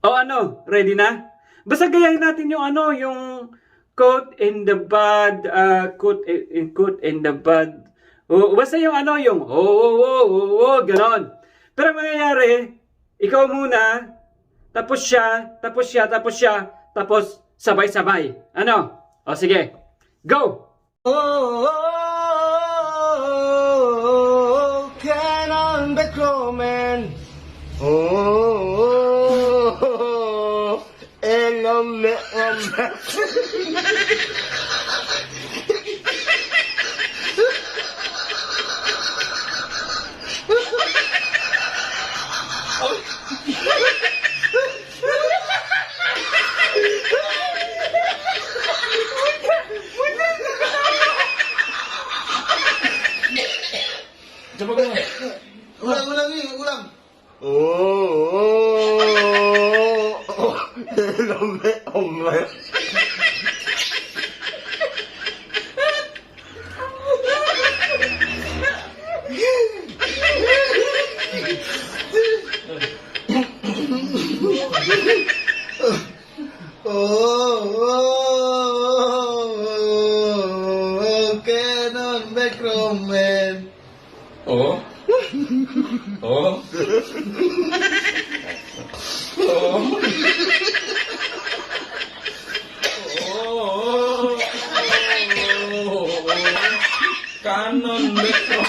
O ano, ready na? Basta gayahin natin yung ano, yung quote in the bud, quote in the bud. O, basta yung ano, yung ganon. Pero mangyayari, ikaw muna, tapos siya, tapos sabay-sabay. Ano? O sige, go! Canon the Crowman. Coba gue. Ulang nih, ulang. Omelet. Canon the Crowman. Oh. Oh. Oh. Kanon Metro.